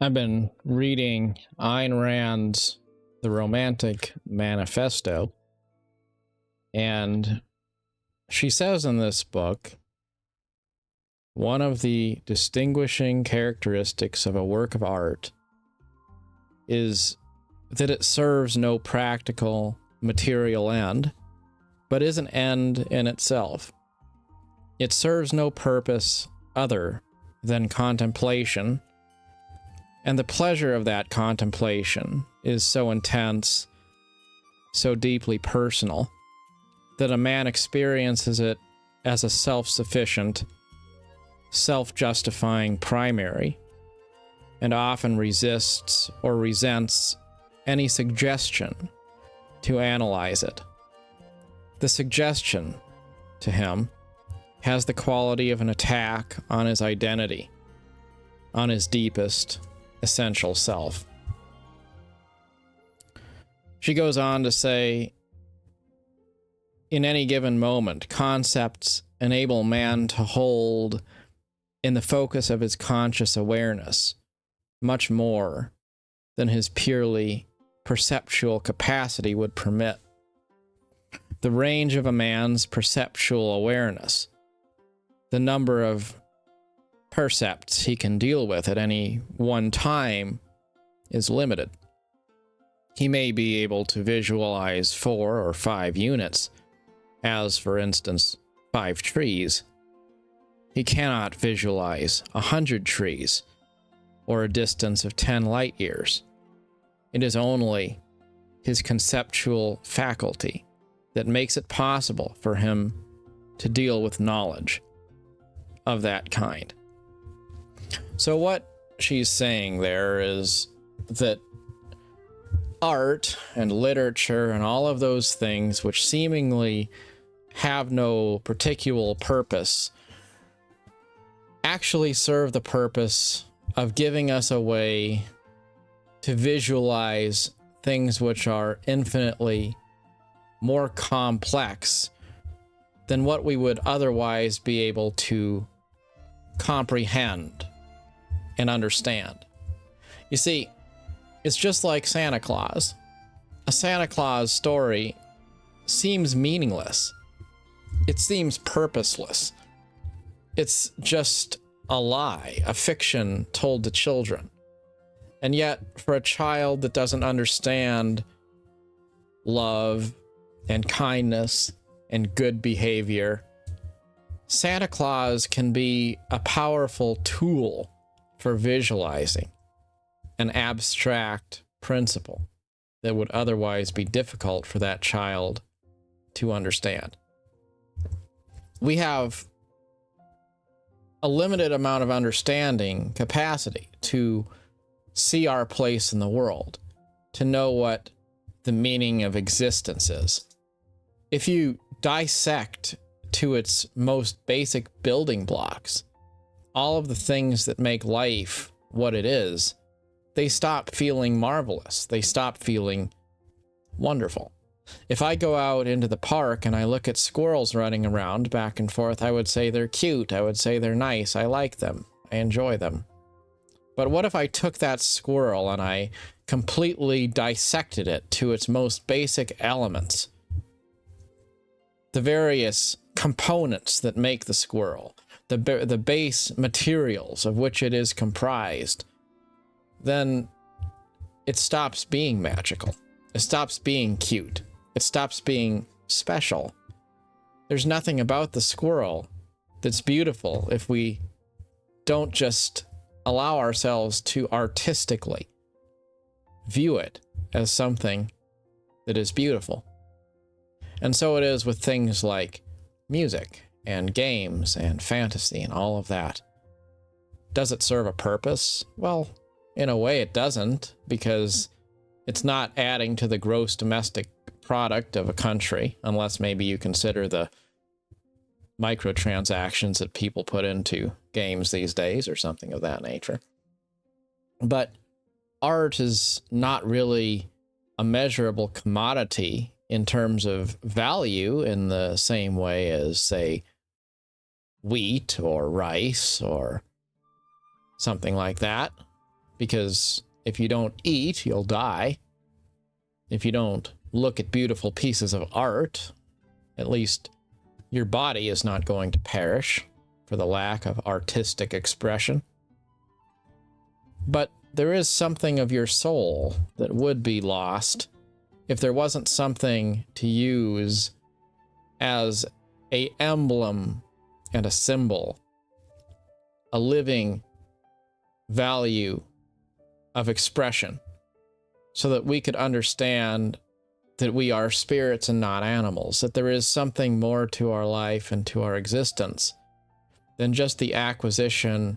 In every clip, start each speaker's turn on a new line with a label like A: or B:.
A: I've been reading Ayn Rand's The Romantic Manifesto, and she says in this book, one of the distinguishing characteristics of a work of art is that it serves no practical material end, but is an end in itself. It serves no purpose other than contemplation, and the pleasure of that contemplation is so intense, so deeply personal, that a man experiences it as a self-sufficient, self-justifying primary, and often resists or resents any suggestion to analyze it. The suggestion, to him, has the quality of an attack on his identity, on his deepest, essential self. She goes on to say, in any given moment, concepts enable man to hold in the focus of his conscious awareness much more than his purely perceptual capacity would permit. The range of a man's perceptual awareness, the number of percepts he can deal with at any one time, is limited. He may be able to visualize 4 or 5 units, as for instance 5 trees. He cannot visualize 100 trees, or a distance of 10 light years. It is only his conceptual faculty that makes it possible for him to deal with knowledge of that kind. So what she's saying there is that art and literature and all of those things which seemingly have no particular purpose actually serve the purpose of giving us a way to visualize things which are infinitely more complex than what we would otherwise be able to comprehend and understand. You see, it's just like Santa Claus. A Santa Claus story seems meaningless. It seems purposeless. It's just a lie, a fiction told to children. And yet, for a child that doesn't understand love and kindness and good behavior, Santa Claus can be a powerful tool for visualizing an abstract principle that would otherwise be difficult for that child to understand. We have a limited amount of understanding capacity to see our place in the world, to know what the meaning of existence is. If you dissect to its most basic building blocks all of the things that make life what it is, they stop feeling marvelous. They stop feeling wonderful. If I go out into the park and I look at squirrels running around back and forth, I would say they're cute. I would say they're nice. I like them. I enjoy them. But what if I took that squirrel and I completely dissected it to its most basic elements? The various components that make the squirrel, the base materials of which it is comprised, then it stops being magical. It stops being cute. It stops being special. There's nothing about the squirrel that's beautiful if we don't just allow ourselves to artistically view it as something that is beautiful. And so it is with things like music and games and fantasy and all of that. Does it serve a purpose? Well, in a way it doesn't, because it's not adding to the gross domestic product of a country, unless maybe you consider the microtransactions that people put into games these days or something of that nature. But art is not really a measurable commodity in terms of value in the same way as, say, wheat or rice or something like that. because if you don't eat, you'll die. If you don't look at beautiful pieces of art, at least your body is not going to perish for the lack of artistic expression. But there is something of your soul that would be lost if there wasn't something to use as an emblem and a symbol, a living value of expression, so that we could understand that we are spirits and not animals, that there is something more to our life and to our existence than just the acquisition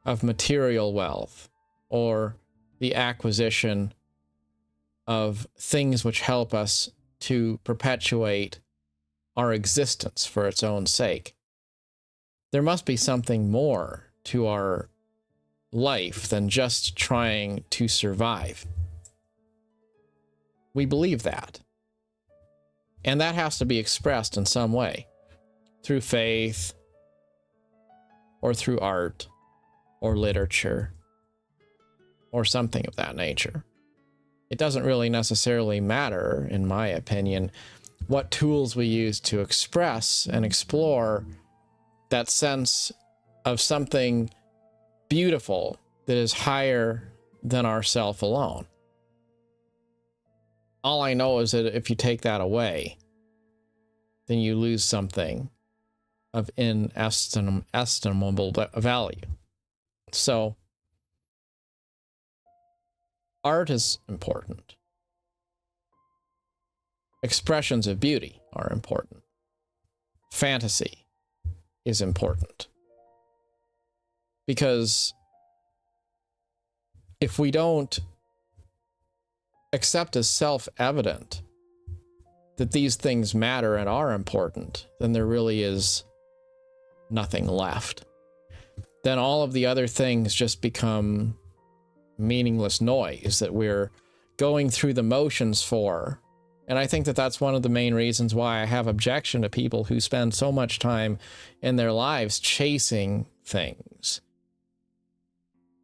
A: of material wealth or the acquisition of things which help us to perpetuate our existence for its own sake. There must be something more to our life than just trying to survive. We believe that. And that has to be expressed in some way, through faith, or through art, or literature, or something of that nature. It doesn't really necessarily matter, in my opinion, what tools we use to express and explore that sense of something beautiful that is higher than ourself alone. All I know is that if you take that away, then you lose something of inestimable value. So, art is important. Expressions of beauty are important. Fantasy is important. Because if we don't accept as self-evident that these things matter and are important, then there really is nothing left. Then all of the other things just become meaningless noise that we're going through the motions for. And I think that that's one of the main reasons why I have objection to people who spend so much time in their lives chasing things,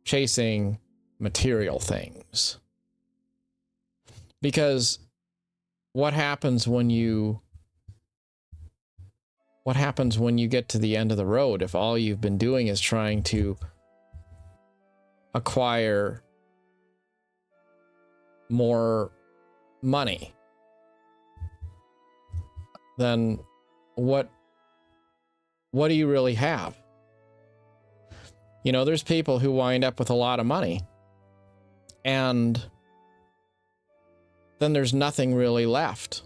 A: chasing material things. Because what happens when you get to the end of the road if all you've been doing is trying to acquire more money? Then what do you really have? You know, there's people who wind up with a lot of money, and then there's nothing really left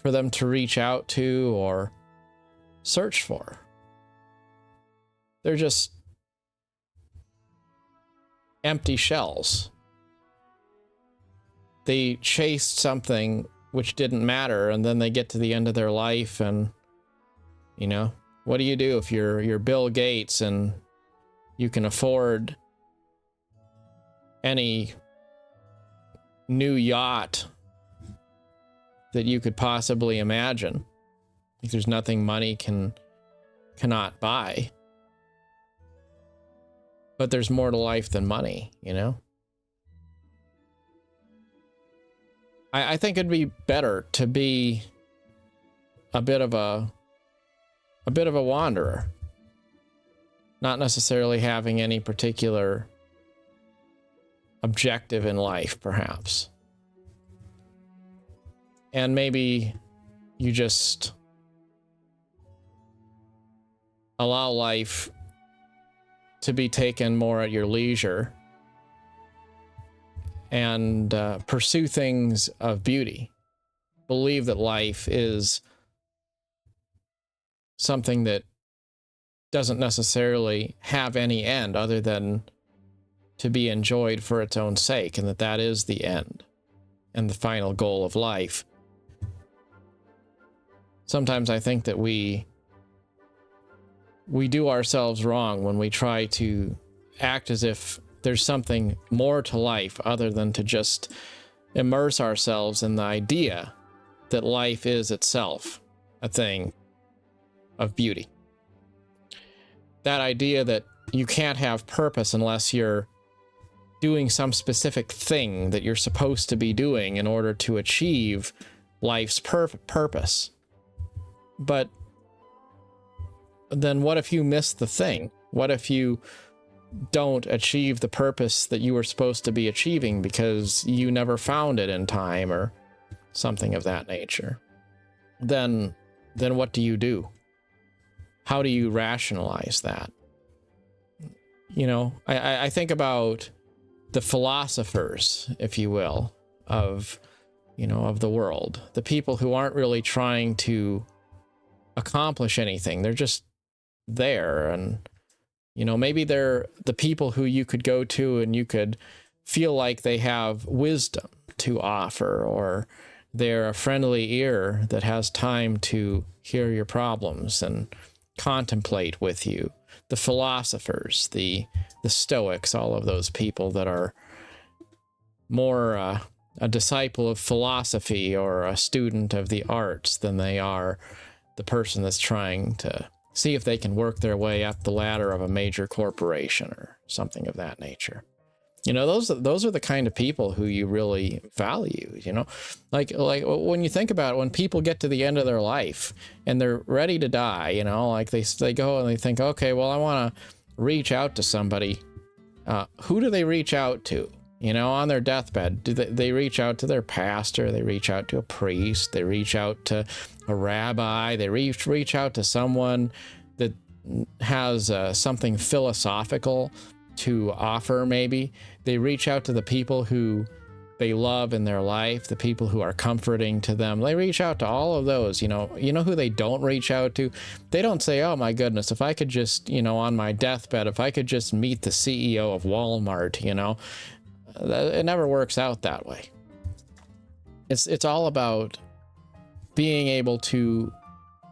A: for them to reach out to or search for. They're just empty shells. They chased something which didn't matter, and then they get to the end of their life, and, you know, what do you do if you're Bill Gates and you can afford any new yacht that you could possibly imagine? Like, there's nothing money cannot buy. But there's more to life than money, you know? I think it'd be better to be a bit of a wanderer, not necessarily having any particular objective in life, perhaps. And maybe you just allow life to be taken more at your leisure and pursue things of beauty. Believe that life is something that doesn't necessarily have any end other than to be enjoyed for its own sake, and that is the end and the final goal of life. Sometimes I think that we do ourselves wrong when we try to act as if there's something more to life other than to just immerse ourselves in the idea that life is itself a thing of beauty. That idea that you can't have purpose unless you're doing some specific thing that you're supposed to be doing in order to achieve life's purpose. But then what if you miss the thing? What if you don't achieve the purpose that you were supposed to be achieving because you never found it in time or something of that nature? Then what do you do? How do you rationalize that? You know, I think about the philosophers, if you will, of the world, the people who aren't really trying to accomplish anything. They're just there. And, maybe they're the people who you could go to and you could feel like they have wisdom to offer, or they're a friendly ear that has time to hear your problems and contemplate with you. The philosophers, the Stoics, all of those people that are more a disciple of philosophy or a student of the arts than they are the person that's trying to see if they can work their way up the ladder of a major corporation or something of that nature. Those are the kind of people who you really value, like when you think about it, when people get to the end of their life and they're ready to die, like they go and they think, okay, well, I want to reach out to somebody. Who do they reach out to? On their deathbed? Do they reach out to their pastor? They reach out to a priest? They reach out to a rabbi? They reach out to someone that has something philosophical to offer, maybe? They reach out to the people who they love in their life, the people who are comforting to them. They reach out to all of those. You know who they don't reach out to? They don't say, oh my goodness, if I could just, on my deathbed, if I could just meet the CEO of Walmart, it never works out that way. It's all about being able to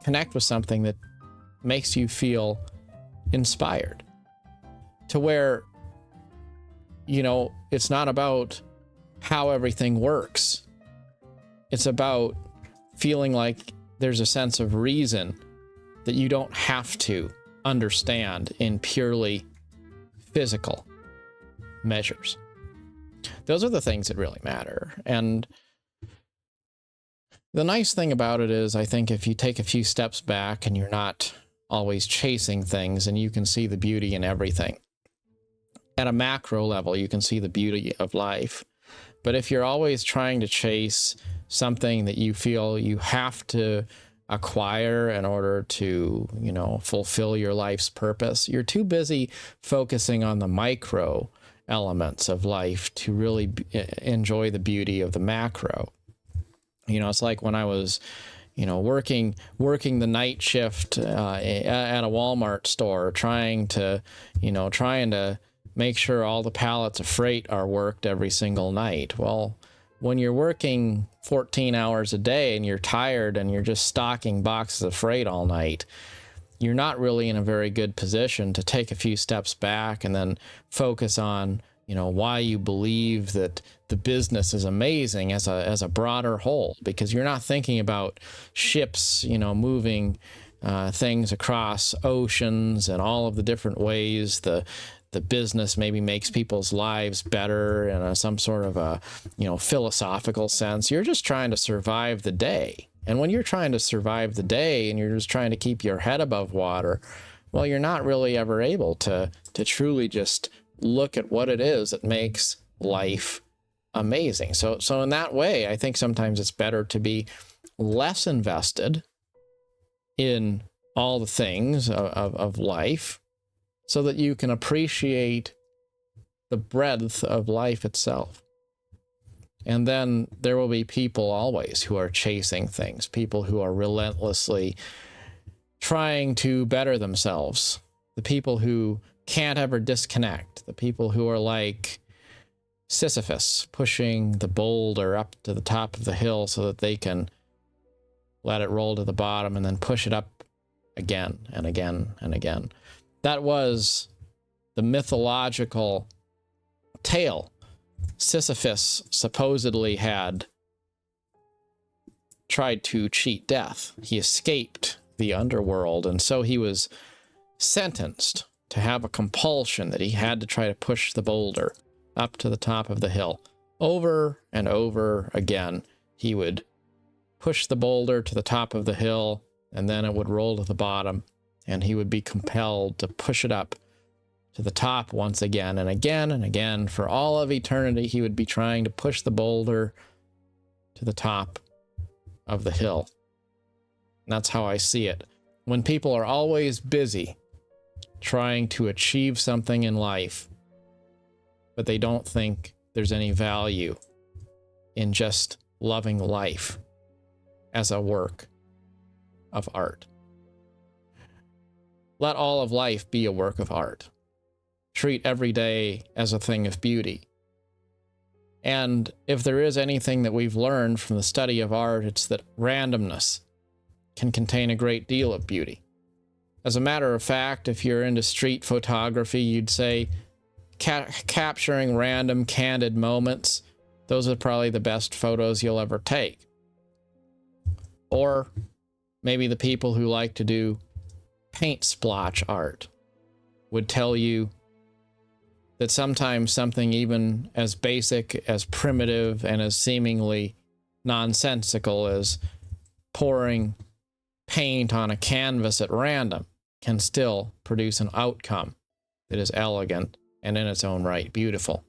A: connect with something that makes you feel inspired, to where, it's not about how everything works. It's about feeling like there's a sense of reason that you don't have to understand in purely physical measures. Those are the things that really matter. And the nice thing about it is, I think if you take a few steps back and you're not always chasing things, and you can see the beauty in everything. At a macro level, you can see the beauty of life. But if you're always trying to chase something that you feel you have to acquire in order to, fulfill your life's purpose, you're too busy focusing on the micro elements of life to really enjoy the beauty of the macro. It's like when I was, working the night shift at a Walmart store, trying to make sure all the pallets of freight are worked every single night. Well, when you're working 14 hours a day and you're tired and you're just stocking boxes of freight all night, you're not really in a very good position to take a few steps back and then focus on, why you believe that the business is amazing as a broader whole, because you're not thinking about ships, moving things across oceans and all of the different ways the business maybe makes people's lives better in some sort of a, philosophical sense. You're just trying to survive the day. And when you're trying to survive the day and you're just trying to keep your head above water, well, you're not really ever able to truly just look at what it is that makes life amazing. So in that way, I think sometimes it's better to be less invested in all the things of life, so that you can appreciate the breadth of life itself. And then there will be people always who are chasing things, people who are relentlessly trying to better themselves, the people who can't ever disconnect, the people who are like Sisyphus, pushing the boulder up to the top of the hill so that they can let it roll to the bottom and then push it up again and again and again. That was the mythological tale. Sisyphus supposedly had tried to cheat death. He escaped the underworld, and so he was sentenced to have a compulsion that he had to try to push the boulder up to the top of the hill. Over and over again, he would push the boulder to the top of the hill, and then it would roll to the bottom, and he would be compelled to push it up to the top once again and again and again. For all of eternity, he would be trying to push the boulder to the top of the hill. And that's how I see it. When people are always busy trying to achieve something in life, but they don't think there's any value in just loving life as a work of art. Let all of life be a work of art. Treat every day as a thing of beauty. And if there is anything that we've learned from the study of art, it's that randomness can contain a great deal of beauty. As a matter of fact, if you're into street photography, you'd say capturing random, candid moments, those are probably the best photos you'll ever take. Or maybe the people who like to do paint splotch art would tell you that sometimes something even as basic, as primitive, and as seemingly nonsensical as pouring paint on a canvas at random can still produce an outcome that is elegant and in its own right beautiful.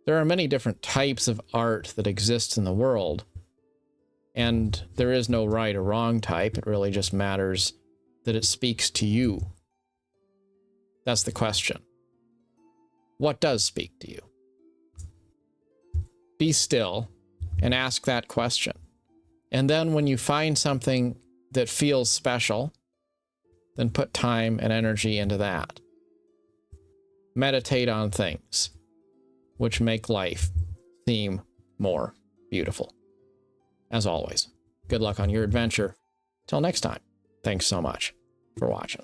A: There are many different types of art that exist in the world, and there is no right or wrong type. It really just matters that it speaks to you. That's the question. What does speak to you? Be still and ask that question. And then when you find something that feels special, then put time and energy into that. Meditate on things which make life seem more beautiful. As always, good luck on your adventure. Till next time, thanks so much for watching.